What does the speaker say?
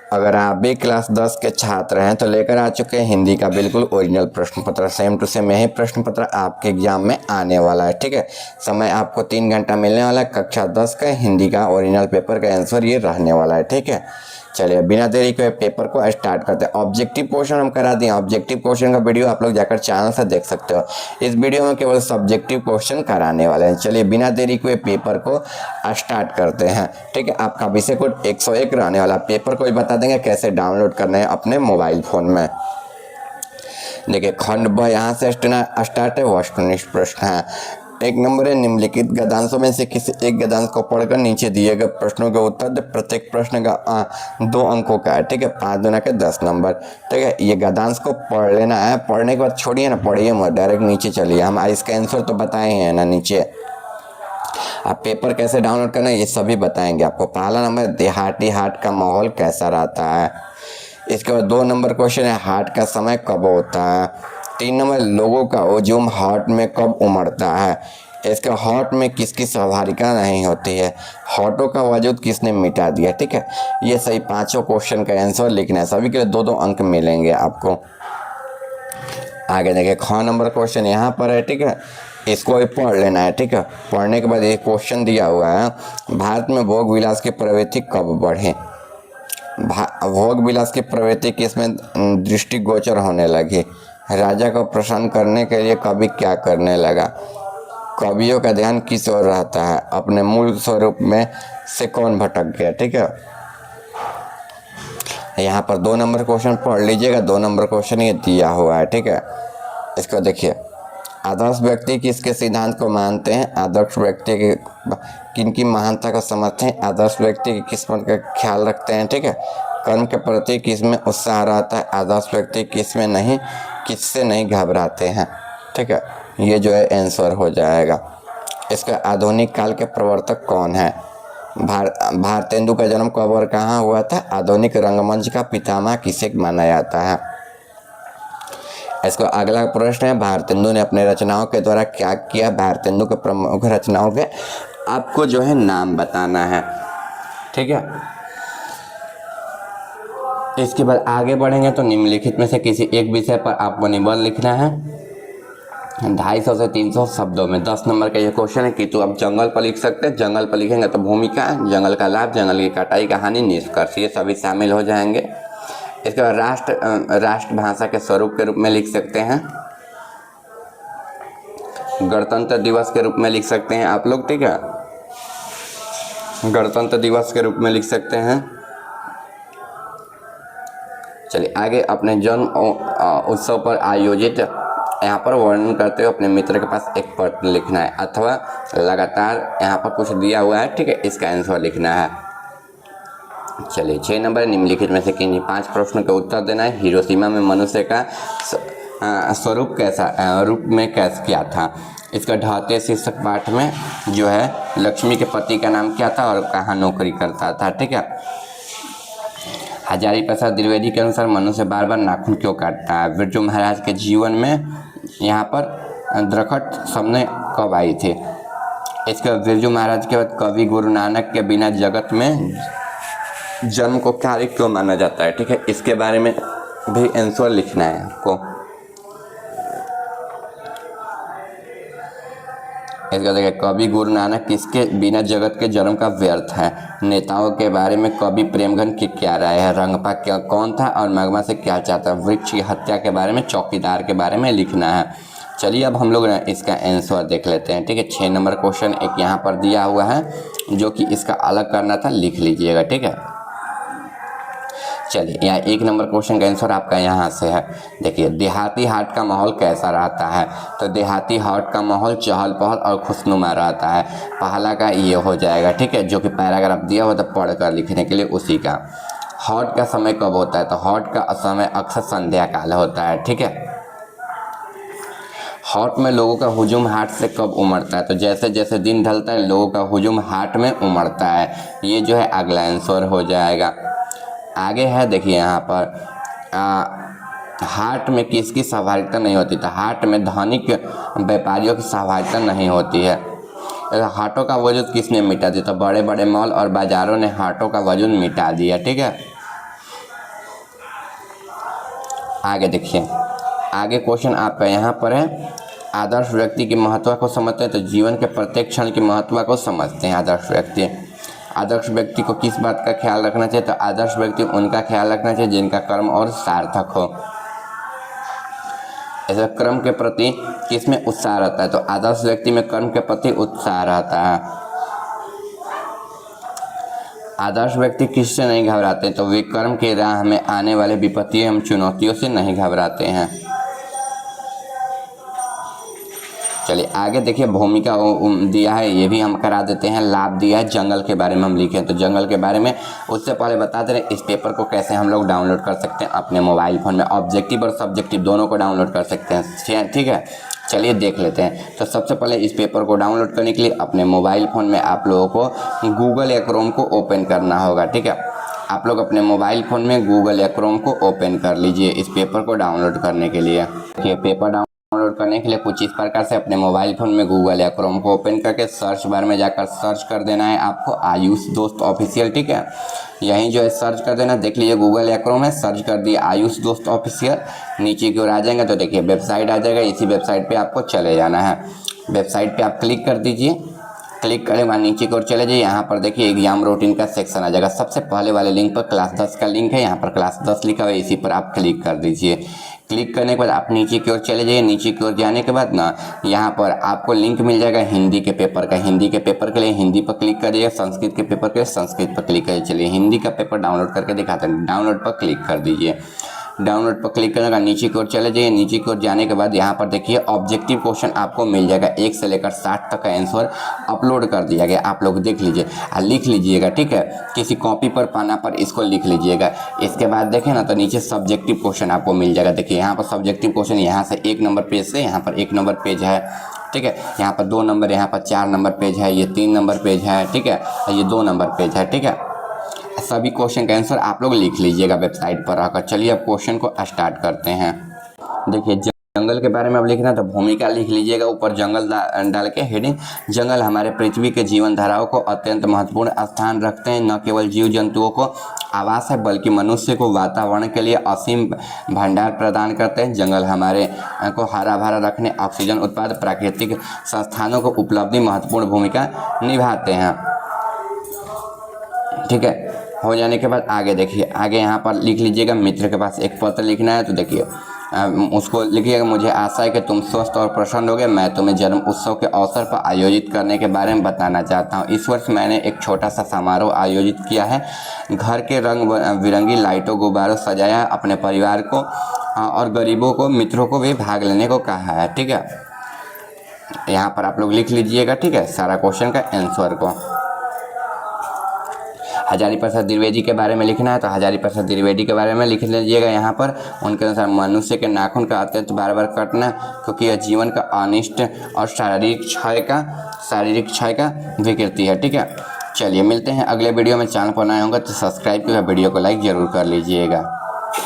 अगर आप भी क्लास 10 के छात्र हैं तो लेकर आ चुके हैं हिंदी का बिल्कुल ओरिजिनल प्रश्न पत्र, सेम टू सेम यही प्रश्न पत्र आपके एग्जाम में आने वाला है। ठीक है, समय आपको 3 घंटा मिलने वाला है। कक्षा 10 का हिंदी का ओरिजिनल पेपर का आंसर ये रहने वाला है। ठीक है, चलिए बिना देरी के पेपर को स्टार्ट करते हैं। ऑब्जेक्टिव क्वेश्चन हम करा दिए। ऑब्जेक्टिव क्वेश्चन का वीडियो आप लोग जाकर चैनल से देख सकते हो। इस वीडियो में केवल सब्जेक्टिव क्वेश्चन कराने वाले हैं। चलिए बिना देरी के पेपर को स्टार्ट करते हैं। ठीक है, आपका विषय कोड 101 रहने वाला। पेपर को भी बता देंगे कैसे डाउनलोड करना है अपने मोबाइल फ़ोन में। देखिए खंड ब यहाँ से स्टार्ट है। वस्तुनिष्ठ प्रश्न है। 1 नंबर है, निम्नलिखित गद्यांशों में से किसी एक गद्यांश को पढ़कर नीचे दिए गए प्रश्नों के उत्तर दे। प्रत्येक प्रश्न का 2 अंकों का है। ठीक है, 5 दूना के 10 नंबर। ठीक है, ये गद्यांश को पढ़ लेना है। पढ़ने के बाद छोड़िए ना, पढ़िए मत, डायरेक्ट नीचे चलिए। हम इसका आंसर तो बताए हैं ना नीचे। आप पेपर कैसे डाउनलोड करना है ये सभी बताएंगे आपको। पहला नंबर, देहाती हाट का माहौल कैसा रहता है। इसके बाद 2 नंबर क्वेश्चन है, हाट का समय कब होता है। 3 नंबर, लोगों का हुजूम हाट में कब उमड़ता है। इसके हाट में किसकी सहभागिता नहीं होती है। हाटों का वजूद किसने मिटा दिया। ठीक है, ये सही 5 क्वेश्चन का आंसर लिखना है। सभी के लिए 2-2 अंक मिलेंगे आपको। आगे देखिए ख नंबर क्वेश्चन यहाँ पर है। ठीक है, इसको भी पढ़ लेना है। ठीक है, पढ़ने के बाद ये क्वेश्चन दिया हुआ है, भारत में भोग विलास की प्रवृत्ति कब बढ़े। भोग विलास की प्रवृत्ति किसमें दृष्टिगोचर होने लगी। राजा को प्रसन्न करने के लिए कवि क्या करने लगा। कवियों का ध्यान किस ओर रहता है। अपने मूल स्वरूप में से कौन भटक गया। ठीक है, यहाँ पर 2 नंबर क्वेश्चन पढ़ लीजिएगा। 2 नंबर क्वेश्चन ये दिया हुआ है। ठीक है, इसको देखिए, आदर्श व्यक्ति किसके सिद्धांत को मानते हैं। आदर्श व्यक्ति के किनकी महानता का समर्थन है। आदर्श व्यक्ति की किस्मत का ख्याल रखते हैं। ठीक है, कर्म के प्रति किसमें उत्साह रहता है। आदर्श व्यक्ति किसमें नहीं, किससे नहीं घबराते हैं। ठीक है, ये जो है आंसर हो जाएगा। इसका आधुनिक काल के प्रवर्तक कौन है। भारतेंदु का जन्म कब और कहाँ हुआ था। आधुनिक रंगमंच का पितामह किसे माना जाता है। इसको अगला प्रश्न है, भारतेंदु ने अपने रचनाओं के द्वारा क्या किया। भारतेंदु के प्रमुख रचनाओं के आपको जो है नाम बताना है। ठीक है, इसके बाद आगे बढ़ेंगे तो निम्नलिखित में से किसी एक विषय पर आपको निबंध लिखना है 250 से 300 शब्दों में। 10 नंबर का ये क्वेश्चन है कि तो आप जंगल पर लिख सकते हैं। जंगल पर लिखेंगे तो भूमिका, जंगल का लाभ, जंगल की कटाई, कहानी, निष्कर्ष, ये सभी शामिल हो जाएंगे। इसके बाद राष्ट्रभाषा के स्वरूप के रूप में लिख सकते हैं। गणतंत्र दिवस के रूप में लिख सकते हैं आप लोग। ठीक है, गणतंत्र दिवस के रूप में लिख सकते हैं। चलिए आगे, अपने जन्म उत्सव पर आयोजित यहाँ पर वर्णन करते हुए अपने मित्र के पास एक पत्र लिखना है, अथवा लगातार यहाँ पर कुछ दिया हुआ है। ठीक है, इसका आंसर लिखना है। चलिए 6 नंबर, निम्नलिखित में से किन्हीं 5 प्रश्नों का उत्तर देना है। हिरोशिमा में मनुष्य का स्वरूप कैसा रूप में कैसे क्या था। इसका ढाते शीर्षक पाठ में जो है लक्ष्मी के पति का नाम क्या था और कहाँ नौकरी करता था। ठीक है, हजारी प्रसाद द्विवेदी के अनुसार मनुष्य बार बार नाखून क्यों काटता है। बिरजू महाराज के जीवन में यहाँ पर दरखत सामने कब आई थी। इसके बाद बिरजू महाराज के बाद कवि गुरु नानक के बिना जगत में जन्म को कार्य क्यों माना जाता है। ठीक है, इसके बारे में भी आंसर लिखना है आपको। इसका देखिए, कवि गुरु नानक किसके बिना जगत के जन्म का व्यर्थ है। नेताओं के बारे में कवि प्रेमगन की क्या राय है। रंगपा क्या कौन था और मगमा से क्या चाहता। वृक्ष की हत्या के बारे में, चौकीदार के बारे में लिखना है। चलिए अब हम लोग इसका आंसर देख लेते हैं। ठीक है, 6 नंबर क्वेश्चन एक यहाँ पर दिया हुआ है जो कि इसका अलग करना था, लिख लीजिएगा। ठीक है, चलिए यहाँ 1 नंबर क्वेश्चन का आंसर आपका यहाँ से है। देखिए, देहाती हाट का माहौल कैसा रहता है। तो देहाती हाट का माहौल चहल पहल और खुशनुमा रहता है। पहला का ये हो जाएगा। ठीक है, जो कि पैराग्राफ दिया हुआ था पढ़ कर लिखने के लिए उसी का। हाट का समय कब होता है। तो हाट का समय अक्सर संध्या काल होता है। ठीक है, हाट में लोगों का हुजूम हाट से कब उमड़ता है। तो जैसे जैसे दिन ढलता है लोगों का हुजूम हाट में उमड़ता है। ये जो है अगला आंसर हो जाएगा। आगे है देखिए यहाँ पर हाट में किसकी सहभागिता नहीं होती। तो हाट में धनिक व्यापारियों की सहभागिता नहीं होती है। हाटों का वजूद किसने मिटा दिया। तो बड़े बड़े मॉल और बाज़ारों ने हाटों का वजूद मिटा दिया। ठीक है, आगे देखिए, आगे क्वेश्चन आपका यहाँ पर है, आदर्श व्यक्ति की महत्व को समझते हैं तो जीवन के प्रत्येक क्षण की महत्व को समझते हैं आदर्श व्यक्ति। आदर्श व्यक्ति को किस बात का ख्याल रखना चाहिए, तो आदर्श व्यक्ति उनका ख्याल रखना चाहिए जिनका कर्म और सार्थक हो। ऐसे कर्म के प्रति किसमें उत्साह रहता है, तो आदर्श व्यक्ति में कर्म के प्रति उत्साह रहता है। आदर्श व्यक्ति किससे नहीं घबराते, तो वे कर्म के राह में आने वाले विपत्तियों एवं चुनौतियों से नहीं घबराते हैं। चलिए आगे देखिए, भूमिका दिया है, ये भी हम करा देते हैं। लाभ दिया है, जंगल के बारे में हम लिखे, तो जंगल के बारे में उससे पहले बता दे रहे हैं इस पेपर को कैसे हम लोग डाउनलोड कर सकते हैं अपने मोबाइल फ़ोन में। ऑब्जेक्टिव और सब्जेक्टिव दोनों को डाउनलोड कर सकते हैं, ठीक है। चलिए देख लेते हैं। तो सबसे पहले इस पेपर को डाउनलोड करने के लिए अपने मोबाइल फ़ोन में आप लोगों को गूगल या क्रोम को ओपन करना होगा, ठीक है। आप लोग अपने मोबाइल फ़ोन में गूगल या क्रोम को ओपन कर लीजिए इस पेपर को डाउनलोड करने के लिए। देखिए, पेपर डाउनलोड करने के लिए कुछ इस प्रकार से अपने मोबाइल फ़ोन में गूगल या क्रोम को ओपन करके सर्च बार में जाकर सर्च कर देना है आपको आयुष दोस्त ऑफिशियल, ठीक है। यहीं जो है सर्च कर देना, देख लीजिए गूगल या क्रोम है, सर्च कर दिया आयुष दोस्त ऑफिशियल। नीचे की ओर आ जाएंगे तो देखिए वेबसाइट आ जाएगा, इसी वेबसाइट पे आपको चले जाना है। वेबसाइट पे आप क्लिक कर दीजिए, क्लिक करें वहाँ नीचे की ओर चले जाइए। यहाँ पर देखिए एग्जाम रूटीन का सेक्शन आ जाएगा। सबसे पहले वाले लिंक पर क्लास 10 का लिंक है, यहाँ पर क्लास 10 लिखा हुआ है, इसी पर आप क्लिक कर दीजिए। क्लिक करने के बाद आप नीचे की ओर चले जाइए। नीचे की ओर जाने के बाद ना यहाँ पर आपको लिंक मिल जाएगा हिंदी के पेपर का। हिंदी के पेपर के लिए हिंदी पर क्लिक करिए, संस्कृत के पेपर के लिए संस्कृत पर क्लिक करिए। चलिए हिंदी का पेपर डाउनलोड करके दिखाते हैं। डाउनलोड पर क्लिक कर दीजिए। डाउनलोड पर क्लिक करने का नीचे की ओर चले जाइए। नीचे की ओर जाने के बाद यहाँ पर देखिए ऑब्जेक्टिव क्वेश्चन आपको मिल जाएगा, 1 से लेकर 60 तक का आंसर अपलोड कर दिया गया। आप लोग देख लीजिए और लिख लीजिएगा, ठीक है। किसी कॉपी पर पन्ना पर इसको लिख लीजिएगा। इसके बाद देखें ना तो नीचे सब्जेक्टिव क्वेश्चन आपको मिल जाएगा। देखिए यहाँ पर सब्जेक्टिव क्वेश्चन यहाँ से 1 नंबर पेज से यहाँ पर 1 नंबर पेज है, ठीक है। यहाँ पर 2 नंबर, यहाँ पर 4 नंबर पेज है, ये 3 नंबर पेज है, ठीक है, ये 2 नंबर पेज है, ठीक है। सभी क्वेश्चन का आंसर आप लोग लिख लीजिएगा वेबसाइट पर आकर। चलिए अब क्वेश्चन को स्टार्ट करते हैं। देखिए जंगल के बारे में अब लिखना है तो भूमिका लिख लीजिएगा, ऊपर जंगल डाल के हेडिंग। जंगल हमारे पृथ्वी के जीवन धाराओं को अत्यंत महत्वपूर्ण स्थान रखते हैं। न केवल जीव जंतुओं को आवास है बल्कि मनुष्य को वातावरण के लिए असीम भंडार प्रदान करते हैं। जंगल हमारे को हरा भरा रखने, ऑक्सीजन उत्पादन, प्राकृतिक संस्थानों को उपलब्धि महत्वपूर्ण भूमिका निभाते हैं, ठीक है। हो जाने के बाद आगे देखिए, आगे यहाँ पर लिख लीजिएगा मित्र के पास एक पत्र लिखना है। तो देखिए उसको लिखिएगा, मुझे आशा है कि तुम स्वस्थ और प्रसन्न होगे। मैं तुम्हें जन्म उत्सव के अवसर पर आयोजित करने के बारे में बताना चाहता हूँ। इस वर्ष मैंने एक छोटा सा समारोह आयोजित किया है। घर के रंग बिरंगी लाइटों गुब्बारों सजाया है। अपने परिवार को और गरीबों को, मित्रों को भी भाग लेने को कहा है, ठीक है। यहाँ पर आप लोग लिख लीजिएगा, ठीक है, सारा क्वेश्चन का आंसर को। हजारी प्रसाद द्विवेदी के बारे में लिखना है तो हजारी प्रसाद द्विवेदी के बारे में लिख लीजिएगा। यहाँ पर उनके अनुसार मनुष्य के नाखून का अत्यंत बार बार कटना क्योंकि यह जीवन का अनिष्ट और शारीरिक क्षय का विकृति है, ठीक है। चलिए मिलते हैं अगले वीडियो में। चैनल पर नए होंगे तो सब्सक्राइब करके वीडियो को लाइक ज़रूर कर लीजिएगा।